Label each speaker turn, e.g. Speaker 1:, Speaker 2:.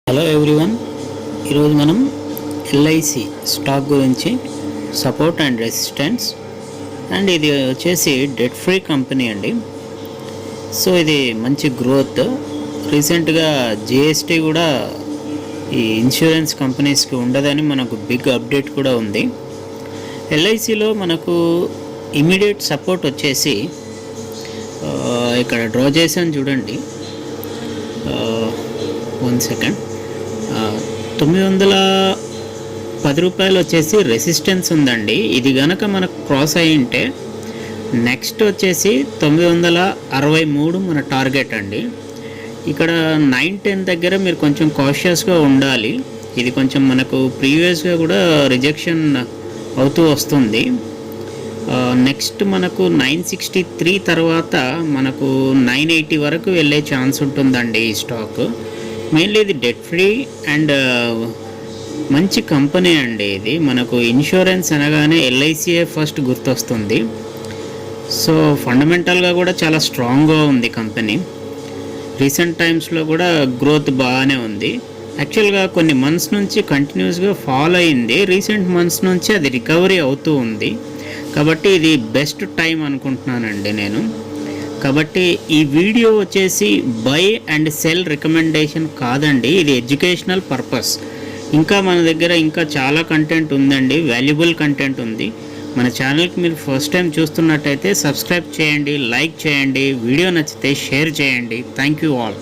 Speaker 1: Hello everyone, ఈరోజు మనం LIC stock గురించి సపోర్ట్ అండ్ రెసిస్టెన్స్ అండ్ ఇది వచ్చేసి డెట్ ఫ్రీ కంపెనీ అండి. సో ఇది మంచి గ్రోత్. రీసెంట్గా జిఎస్టీ కూడా ఈ ఇన్సూరెన్స్ కంపెనీస్కి ఉండదని మనకు బిగ్ అప్డేట్ కూడా ఉంది. ఎల్ఐసిలో మనకు ఇమీడియట్ సపోర్ట్ వచ్చేసి ఇక్కడ డ్రా చేసాను చూడండి. 1 సెకండ్. 910 రూపాయలు వచ్చేసి రెసిస్టెన్స్ ఉందండి. ఇది కనుక మనకు క్రాస్ అయ్యి ఉంటే నెక్స్ట్ వచ్చేసి 963 మన టార్గెట్ అండి. ఇక్కడ 9-10 దగ్గర మీరు కొంచెం కాషియస్గా ఉండాలి. ఇది కొంచెం మనకు ప్రీవియస్గా కూడా రిజెక్షన్ అవుతూ వస్తుంది. నెక్స్ట్ మనకు 963 తర్వాత మనకు 980 వరకు వెళ్ళే ఛాన్స్ ఉంటుందండి ఈ స్టాక్. మెయిన్లీ ఇది డెట్ ఫ్రీ అండ్ మంచి కంపెనీ అండి. ఇది మనకు ఇన్సూరెన్స్ అనగానే ఎల్ఐసిఏ ఫస్ట్ గుర్తొస్తుంది. సో ఫండమెంటల్గా కూడా చాలా స్ట్రాంగ్గా ఉంది కంపెనీ. రీసెంట్ టైమ్స్లో కూడా గ్రోత్ బాగానే ఉంది. యాక్చువల్గా కొన్ని మంత్స్ నుంచి కంటిన్యూస్గా ఫాల్ అయింది. రీసెంట్ మంత్స్ నుంచి అది రికవరీ అవుతూ ఉంది. కాబట్టి ఇది బెస్ట్ టైం అనుకుంటున్నానండి నేను. కాబట్టి ఈ వీడియో వచ్చేసి బై అండ్ సెల్ రికమెండేషన్ కాదండి, ఇది ఎడ్యుకేషనల్ పర్పస్. ఇంకా మన దగ్గర ఇంకా చాలా కంటెంట్ ఉందండి, వాల్యుబుల్ కంటెంట్ ఉంది. మన ఛానల్కి మీరు ఫస్ట్ టైం చూస్తున్నట్టయితే సబ్స్క్రైబ్ చేయండి, లైక్ చేయండి, వీడియో నచ్చితే షేర్ చేయండి. Thank you all.